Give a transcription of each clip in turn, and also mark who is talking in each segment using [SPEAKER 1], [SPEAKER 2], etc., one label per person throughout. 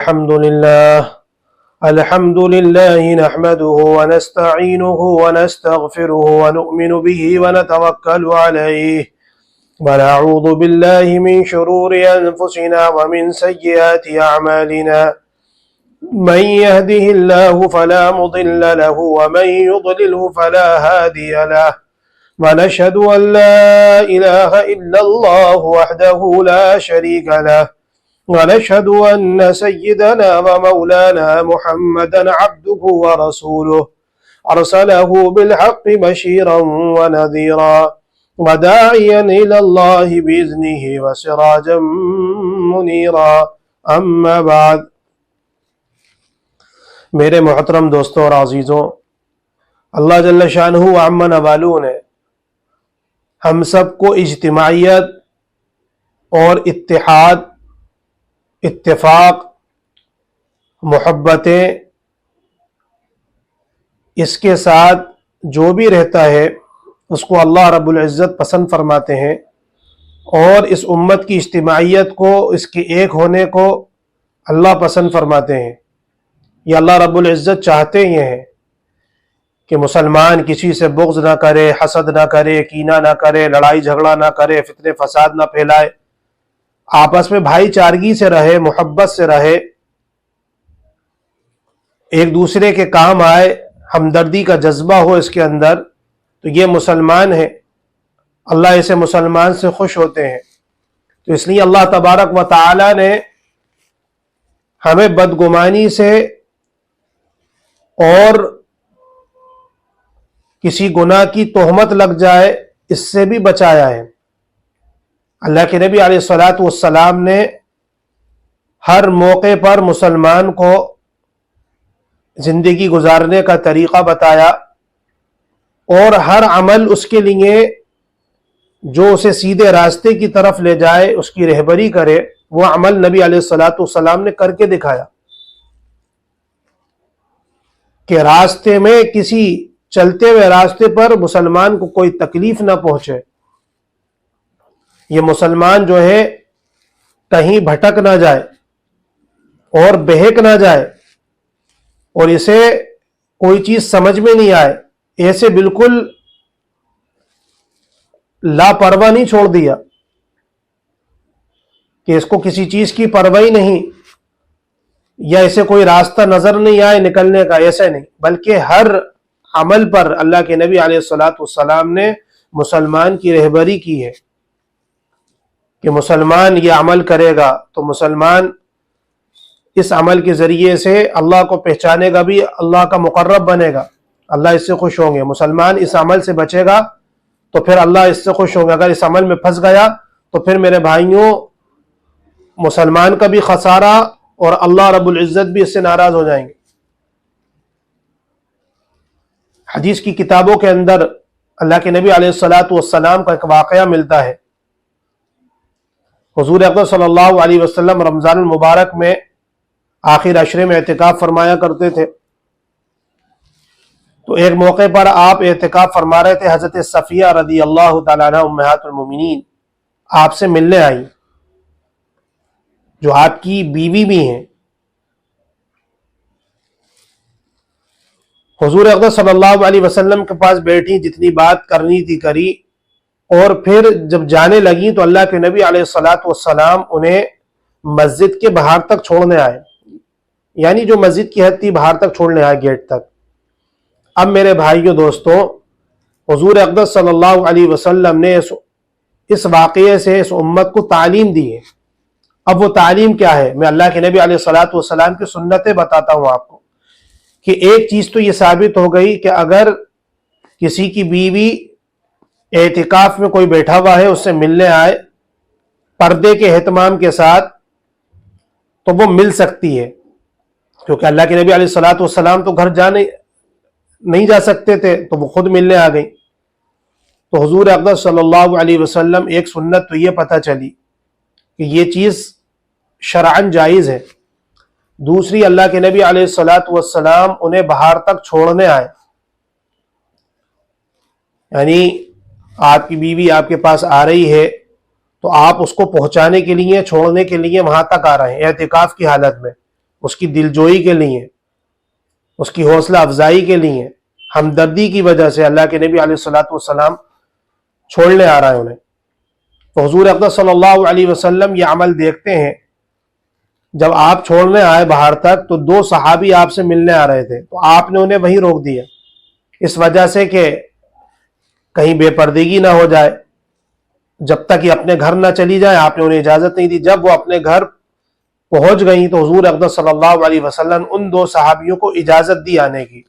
[SPEAKER 1] الحمد لله نحمده ونستعينه ونستغفره ونؤمن به ونتوكل عليه ونعوذ بالله من شرور أنفسنا ومن سيئات أعمالنا من يهده الله فلا مضل له ومن يضلله فلا هادي له ونشهد أن لا إله إلا الله وحده لا شريك له ونشهد أن سيدنا ومولانا محمدا عبده ورسوله أرسله بالحق بشيرا ونذيرا وداعيا إلى الله بإذنه وسراجا منيرا أما بعد. میرے محترم دوستوں اور عزیزوں، اللہ جل شانہ و عم نوالہ نے ہم سب کو اجتماعیت اور اتحاد، اتفاق، محبتیں، اس کے ساتھ جو بھی رہتا ہے اس کو اللہ رب العزت پسند فرماتے ہیں، اور اس امت کی اجتماعیت کو، اس کے ایک ہونے کو اللہ پسند فرماتے ہیں. یہ اللہ رب العزت چاہتے یہ ہیں کہ مسلمان کسی سے بغض نہ کرے، حسد نہ کرے، کینہ نہ کرے، لڑائی جھگڑا نہ کرے، فتنے فساد نہ پھیلائے، آپس میں بھائی چارگی سے رہے، محبت سے رہے، ایک دوسرے کے کام آئے، ہمدردی کا جذبہ ہو اس کے اندر. تو یہ مسلمان ہے، اللہ ایسے مسلمان سے خوش ہوتے ہیں. تو اس لیے اللہ تبارک و تعالی نے ہمیں بدگمانی سے اور کسی گناہ کی تہمت لگ جائے اس سے بھی بچایا ہے. اللہ کے نبی علیہ السلام نے ہر موقع پر مسلمان کو زندگی گزارنے کا طریقہ بتایا، اور ہر عمل اس کے لیے جو اسے سیدھے راستے کی طرف لے جائے، اس کی رہبری کرے، وہ عمل نبی علیہ السلام نے کر کے دکھایا کہ راستے میں، کسی چلتے ہوئے راستے پر مسلمان کو کوئی تکلیف نہ پہنچے. یہ مسلمان جو ہے کہیں بھٹک نہ جائے اور بہک نہ جائے، اور اسے کوئی چیز سمجھ میں نہیں آئے، ایسے بالکل لاپرواہ نہیں چھوڑ دیا کہ اس کو کسی چیز کی پرواہ نہیں، یا اسے کوئی راستہ نظر نہیں آئے نکلنے کا، ایسے نہیں، بلکہ ہر عمل پر اللہ کے نبی علیہ السلام نے مسلمان کی رہبری کی ہے کہ مسلمان یہ عمل کرے گا تو مسلمان اس عمل کے ذریعے سے اللہ کو پہچانے گا، بھی اللہ کا مقرب بنے گا، اللہ اس سے خوش ہوں گے. مسلمان اس عمل سے بچے گا تو پھر اللہ اس سے خوش ہوں گے. اگر اس عمل میں پھنس گیا تو پھر میرے بھائیوں، مسلمان کا بھی خسارہ اور اللہ رب العزت بھی اس سے ناراض ہو جائیں گے. حدیث کی کتابوں کے اندر اللہ کے نبی علیہ السلام کا ایک واقعہ ملتا ہے. حضور اکرم صلی اللہ علیہ وسلم رمضان المبارک میں آخر عشرے میں اعتکاف فرمایا کرتے تھے. تو ایک موقع پر آپ اعتکاف فرما رہے تھے، حضرت صفیہ رضی اللہ تعالیٰ عنہ امہات المومنین آپ سے ملنے آئی، جو آپ کی بیوی بھی ہیں. حضور اکرم صلی اللہ علیہ وسلم کے پاس بیٹھی، جتنی بات کرنی تھی کری، اور پھر جب جانے لگی تو اللہ کے نبی علیہ السلام انہیں مسجد کے باہر تک چھوڑنے آئے، یعنی جو مسجد کی حد تھی باہر تک چھوڑنے آئے، گیٹ تک. اب میرے بھائیوں دوستوں، حضور اقدس صلی اللہ علیہ وسلم نے اس واقعے سے اس امت کو تعلیم دی ہے. اب وہ تعلیم کیا ہے؟ میں اللہ کے نبی علیہ السلام کی سنتیں بتاتا ہوں آپ کو، کہ ایک چیز تو یہ ثابت ہو گئی کہ اگر کسی کی بیوی اعتکاف میں کوئی بیٹھا ہوا ہے، اس سے ملنے آئے پردے کے اہتمام کے ساتھ، تو وہ مل سکتی ہے، کیونکہ اللہ کے نبی علیہ السلام تو گھر نہیں جا سکتے تھے، تو وہ خود ملنے آ گئی. تو حضور اقدس صلی اللہ علیہ وسلم ایک سنت تو یہ پتہ چلی کہ یہ چیز شرعاً جائز ہے. دوسری، اللہ کے نبی علیہ السلام انہیں باہر تک چھوڑنے آئے، یعنی آپ کی بیوی آپ کے پاس آ رہی ہے تو آپ اس کو پہنچانے کے لیے، چھوڑنے کے لیے وہاں تک آ رہے ہیں اعتکاف کی حالت میں. اس کی دلجوئی کے لیے، اس کی حوصلہ افزائی کے لیے، ہمدردی کی وجہ سے اللہ کے نبی علیہ الصلوۃ والسلام چھوڑنے آ رہا ہے انہیں. تو حضور اقدس صلی اللہ علیہ وسلم یہ عمل دیکھتے ہیں. جب آپ چھوڑنے آئے باہر تک تو 2 صحابی آپ سے ملنے آ رہے تھے، تو آپ نے انہیں وہیں روک دیا، اس وجہ سے کہ کہیں بے پردگی نہ ہو جائے. جب تک یہ اپنے گھر نہ چلی جائے آپ نے انہیں اجازت نہیں دی. جب وہ اپنے گھر پہنچ گئیں تو حضور اقدس صلی اللہ علیہ وسلم ان 2 صحابیوں کو اجازت دی آنے کی،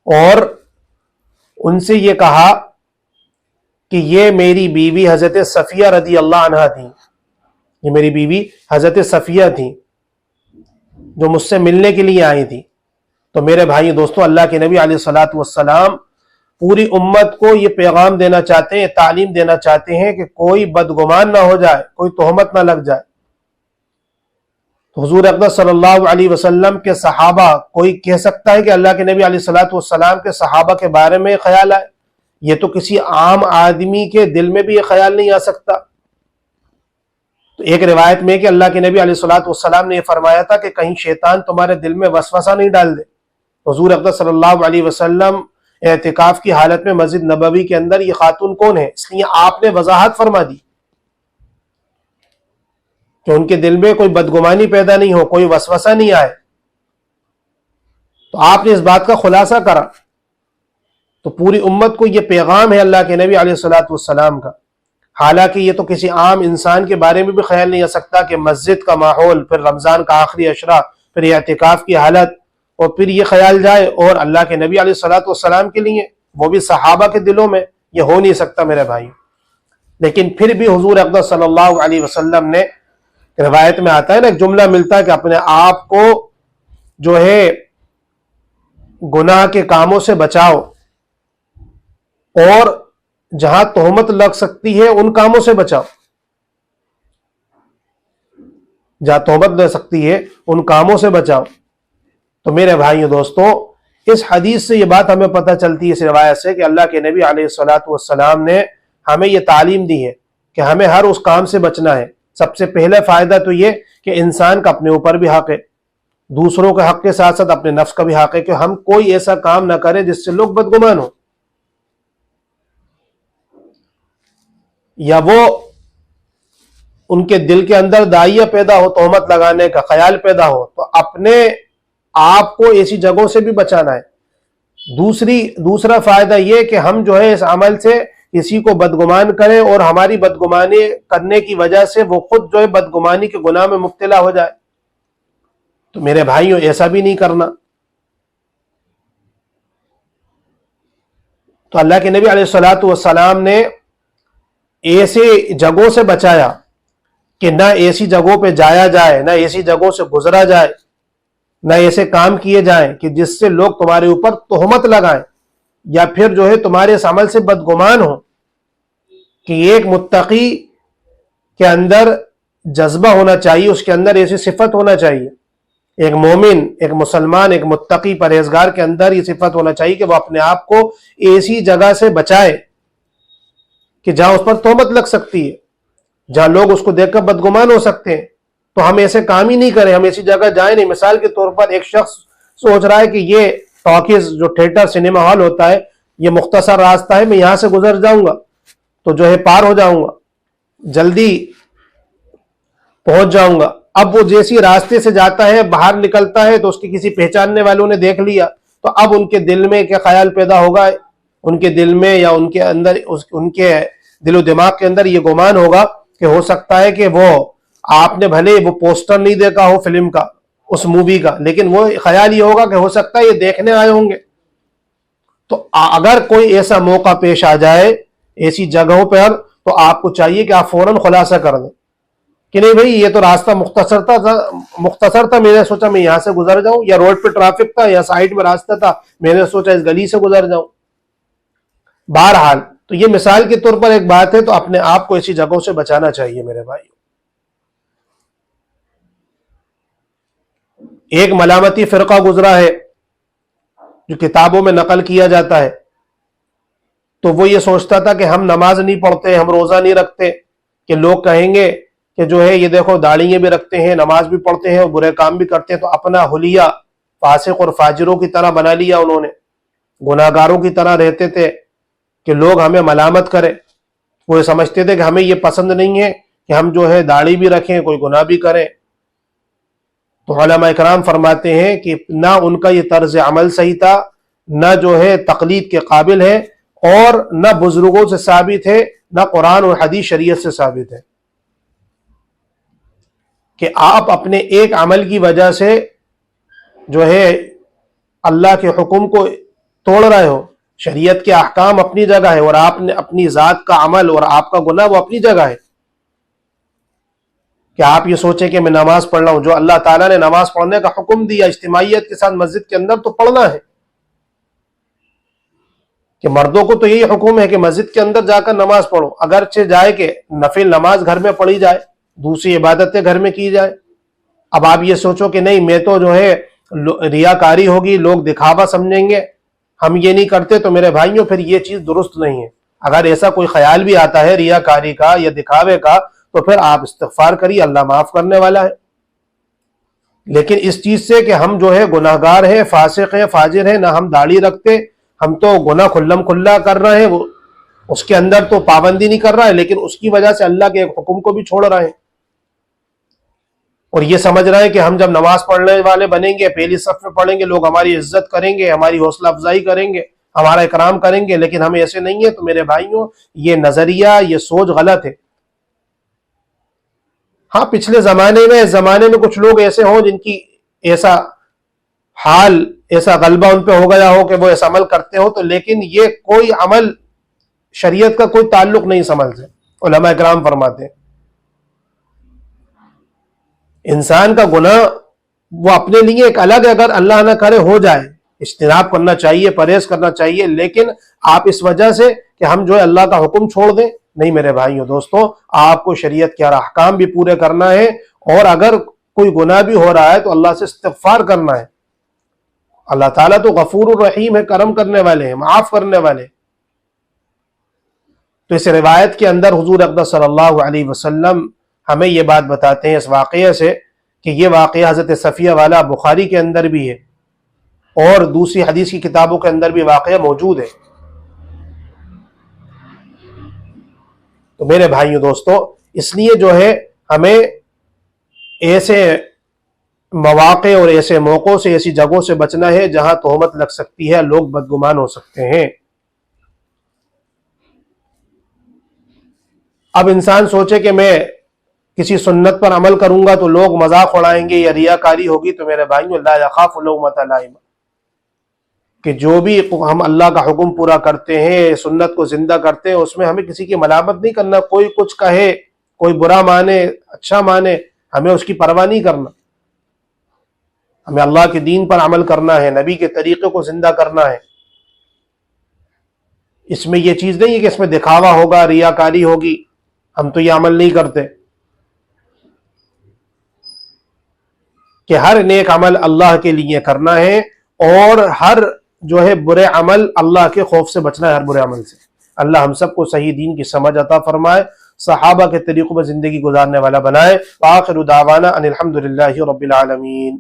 [SPEAKER 1] اور ان سے یہ کہا کہ یہ میری بیوی حضرت صفیہ رضی اللہ عنہا تھیں، یہ میری بیوی حضرت صفیہ تھیں جو مجھ سے ملنے کے لیے آئی تھی. تو میرے بھائی دوستو، اللہ کے نبی علیہ الصلوۃ والسلام پوری امت کو یہ پیغام دینا چاہتے ہیں، تعلیم دینا چاہتے ہیں کہ کوئی بدگمان نہ ہو جائے، کوئی تہمت نہ لگ جائے. تو حضور اقدس صلی اللہ علیہ وسلم کے صحابہ، کوئی کہہ سکتا ہے کہ اللہ کے نبی علیہ الصلوۃ والسلام کے صحابہ کے بارے میں خیال آئے؟ یہ تو کسی عام آدمی کے دل میں بھی یہ خیال نہیں آ سکتا. تو ایک روایت میں کہ اللہ کے نبی علیہ الصلوۃ والسلام نے یہ فرمایا تھا کہ کہیں شیطان تمہارے دل میں وسوسہ نہیں ڈال دے. حضور اقدس صلی اللہ علیہ وسلم اعتکاف کی حالت میں مسجد نبوی کے اندر یہ خاتون کون ہے، اس لیے آپ نے وضاحت فرما دی کہ ان کے دل میں کوئی بدگمانی پیدا نہیں ہو، کوئی وسوسہ نہیں آئے. تو آپ نے اس بات کا خلاصہ کرا. تو پوری امت کو یہ پیغام ہے اللہ کے نبی علیہ الصلوۃ والسلام کا. حالانکہ یہ تو کسی عام انسان کے بارے میں بھی خیال نہیں آ سکتا کہ مسجد کا ماحول، پھر رمضان کا آخری عشرہ، پھر اعتکاف کی حالت، اور پھر یہ خیال جائے اور اللہ کے نبی علیہ الصلوۃ والسلام کے لیے، وہ بھی صحابہ کے دلوں میں، یہ ہو نہیں سکتا میرے بھائی. لیکن پھر بھی حضور اقدس صلی اللہ علیہ وسلم نے، روایت میں آتا ہے نا، ایک جملہ ملتا ہے کہ اپنے آپ کو جو ہے گناہ کے کاموں سے بچاؤ، اور جہاں تہمت لگ سکتی ہے ان کاموں سے بچاؤ. جہاں تہمت لگ سکتی ہے ان کاموں سے بچاؤ. تو میرے بھائیو دوستو، اس حدیث سے یہ بات ہمیں پتہ چلتی ہے، اس روایت سے، کہ اللہ کے نبی علیہ الصلوۃ والسلام نے ہمیں یہ تعلیم دی ہے کہ ہمیں ہر اس کام سے بچنا ہے. سب سے پہلا فائدہ تو یہ کہ انسان کا اپنے اوپر بھی حق ہے، دوسروں کے حق کے ساتھ ساتھ اپنے نفس کا بھی حق ہے کہ ہم کوئی ایسا کام نہ کریں جس سے لوگ بدگمان ہوں، یا وہ ان کے دل کے اندر داعیہ پیدا ہو، تہمت لگانے کا خیال پیدا ہو. تو اپنے آپ کو ایسی جگہوں سے بھی بچانا ہے. دوسرا فائدہ یہ کہ ہم جو ہے اس عمل سے کسی کو بدگمان کریں اور ہماری بدگمانی کرنے کی وجہ سے وہ خود جو ہے بدگمانی کے گناہ میں مبتلا ہو جائے. تو میرے بھائیوں، ایسا بھی نہیں کرنا. تو اللہ کے نبی علیہ الصلوۃ والسلام نے ایسے جگہوں سے بچایا کہ نہ ایسی جگہوں پہ جایا جائے، نہ ایسی جگہوں سے گزرا جائے، نہ ایسے کام کیے جائیں کہ جس سے لوگ تمہارے اوپر تہمت لگائیں، یا پھر جو ہے تمہارے اس عمل سے بدگمان ہو. کہ ایک متقی کے اندر جذبہ ہونا چاہیے، اس کے اندر ایسی صفت ہونا چاہیے. ایک مومن، ایک مسلمان، ایک متقی پرہیزگار کے اندر یہ صفت ہونا چاہیے کہ وہ اپنے آپ کو ایسی جگہ سے بچائے کہ جہاں اس پر تہمت لگ سکتی ہے، جہاں لوگ اس کو دیکھ کر بدگمان ہو سکتے ہیں. تو ہم ایسے کام ہی نہیں کریں، ہم ایسی جگہ جائیں نہیں. مثال کے طور پر ایک شخص سوچ رہا ہے کہ یہ ٹاکیز، جو تھیٹر سنیما ہال ہوتا ہے، یہ مختصر راستہ ہے، میں یہاں سے گزر جاؤں گا تو جو ہے پار ہو جاؤں گا، جلدی پہنچ جاؤں گا. اب وہ جیسی راستے سے جاتا ہے، باہر نکلتا ہے، تو اس کی کسی پہچاننے والوں نے دیکھ لیا، تو اب ان کے دل میں کیا خیال پیدا ہوگا؟ ان کے دل میں یا ان کے اندر، ان کے دل و دماغ کے اندر یہ گمان ہوگا کہ ہو سکتا ہے کہ وہ، آپ نے بھلے وہ پوسٹر نہیں دیکھا ہو فلم کا، اس مووی کا، لیکن وہ خیال یہ ہوگا کہ ہو سکتا ہے یہ دیکھنے آئے ہوں گے. تو اگر کوئی ایسا موقع پیش آ جائے ایسی جگہوں پر، تو آپ کو چاہیے کہ آپ فوراً خلاصہ کر دیں کہ نہیں بھائی، یہ تو راستہ مختصر تھا، میں نے سوچا میں یہاں سے گزر جاؤں، یا روڈ پہ ٹریفک تھا، یا سائیڈ میں راستہ تھا، میں نے سوچا اس گلی سے گزر جاؤں. بہرحال تو یہ مثال کے طور پر ایک بات ہے. تو اپنے آپ کو ایسی جگہوں سے بچانا چاہیے میرے بھائی. ایک ملامتی فرقہ گزرا ہے جو کتابوں میں نقل کیا جاتا ہے. تو وہ یہ سوچتا تھا کہ ہم نماز نہیں پڑھتے، ہم روزہ نہیں رکھتے، کہ لوگ کہیں گے کہ جو ہے یہ دیکھو داڑھیاں بھی رکھتے ہیں، نماز بھی پڑھتے ہیں اور برے کام بھی کرتے ہیں، تو اپنا حلیہ فاسق اور فاجروں کی طرح بنا لیا انہوں نے، گناہگاروں کی طرح رہتے تھے کہ لوگ ہمیں ملامت کرے. وہ سمجھتے تھے کہ ہمیں یہ پسند نہیں ہے کہ ہم جو ہے داڑھی بھی رکھیں، کوئی گناہ بھی کریں. تو علماء کرام فرماتے ہیں کہ نہ ان کا یہ طرز عمل صحیح تھا، نہ جو ہے تقلید کے قابل ہے، اور نہ بزرگوں سے ثابت ہے، نہ قرآن اور حدیث شریعت سے ثابت ہے کہ آپ اپنے ایک عمل کی وجہ سے جو ہے اللہ کے حکم کو توڑ رہے ہو. شریعت کے احکام اپنی جگہ ہے، اور آپ نے اپنی ذات کا عمل اور آپ کا گناہ وہ اپنی جگہ ہے. کہ آپ یہ سوچیں کہ میں نماز پڑھ رہا ہوں، جو اللہ تعالیٰ نے نماز پڑھنے کا حکم دیا اجتماعیت کے ساتھ مسجد کے اندر، تو پڑھنا ہے. کہ مردوں کو تو یہی حکم ہے کہ مسجد کے اندر جا کر نماز پڑھو، اگرچہ جائے کہ نفل نماز گھر میں پڑھی جائے، دوسری عبادتیں گھر میں کی جائے. اب آپ یہ سوچو کہ نہیں میں تو جو ہے ریاکاری ہوگی، لوگ دکھاوا سمجھیں گے، ہم یہ نہیں کرتے، تو میرے بھائیوں پھر یہ چیز درست نہیں ہے. اگر ایسا کوئی خیال بھی آتا ہے ریاکاری کا یا دکھاوے کا، تو پھر آپ استغفار کریے، اللہ معاف کرنے والا ہے. لیکن اس چیز سے کہ ہم جو ہے گناہگار ہیں، فاسق ہیں، فاجر ہیں، نہ ہم داڑھی رکھتے، ہم تو گناہ کھلم کھلا کر رہے ہیں، وہ اس کے اندر تو پابندی نہیں کر رہا ہے، لیکن اس کی وجہ سے اللہ کے ایک حکم کو بھی چھوڑ رہے ہیں. اور یہ سمجھ رہے ہیں کہ ہم جب نماز پڑھنے والے بنیں گے، پہلی صف میں پڑھیں گے، لوگ ہماری عزت کریں گے، ہماری حوصلہ افزائی کریں گے، ہمارا اکرام کریں گے، لیکن ہم ایسے نہیں ہیں. تو میرے بھائیوں یہ نظریہ، یہ سوچ غلط ہے. ہاں پچھلے زمانے میں کچھ لوگ ایسے ہوں جن کی ایسا حال، ایسا غلبہ ان پہ ہو گیا ہو کہ وہ ایسا عمل کرتے ہو، تو لیکن یہ کوئی عمل شریعت کا کوئی تعلق نہیں اس عمل سے. علماء کرام فرماتے ہیں انسان کا گناہ وہ اپنے لیے ایک الگ، اگر اللہ نہ کرے ہو جائے، اجتناب کرنا چاہیے، پرہیز کرنا چاہیے، لیکن آپ اس وجہ سے کہ ہم جو ہے اللہ کا حکم چھوڑ دیں، نہیں میرے بھائیوں دوستوں، آپ کو شریعت کے ہر احکام بھی پورے کرنا ہے، اور اگر کوئی گناہ بھی ہو رہا ہے تو اللہ سے استغفار کرنا ہے. اللہ تعالیٰ تو غفور الرحیم ہے، کرم کرنے والے ہیں، معاف کرنے والے. تو اس روایت کے اندر حضور اقدس صلی اللہ علیہ وسلم ہمیں یہ بات بتاتے ہیں اس واقعے سے، کہ یہ واقعہ حضرت صفیہ والا بخاری کے اندر بھی ہے، اور دوسری حدیث کی کتابوں کے اندر بھی واقعہ موجود ہے. تو میرے بھائیوں دوستو، اس لیے جو ہے ہمیں ایسے مواقع اور ایسے موقعوں سے، ایسی جگہوں سے بچنا ہے جہاں تہمت لگ سکتی ہے، لوگ بدگمان ہو سکتے ہیں. اب انسان سوچے کہ میں کسی سنت پر عمل کروں گا تو لوگ مذاق اڑائیں گے یا ریاکاری ہوگی، تو میرے بھائیوں لا یخاف لومۃ لائم، کہ جو بھی ہم اللہ کا حکم پورا کرتے ہیں، سنت کو زندہ کرتے ہیں، اس میں ہمیں کسی کی ملامت نہیں کرنا. کوئی کچھ کہے، کوئی برا مانے، اچھا مانے، ہمیں اس کی پرواہ نہیں کرنا. ہمیں اللہ کے دین پر عمل کرنا ہے، نبی کے طریقے کو زندہ کرنا ہے. اس میں یہ چیز نہیں ہے کہ اس میں دکھاوا ہوگا، ریاکاری ہوگی، ہم تو یہ عمل نہیں کرتے. کہ ہر نیک عمل اللہ کے لیے کرنا ہے، اور ہر جو ہے برے عمل اللہ کے خوف سے بچنا ہے، ہر برے عمل سے. اللہ ہم سب کو صحیح دین کی سمجھ عطا فرمائے، صحابہ کے طریقوں پر زندگی گزارنے والا بنائے. وآخر دعوانا ان الحمد للہ رب العالمین.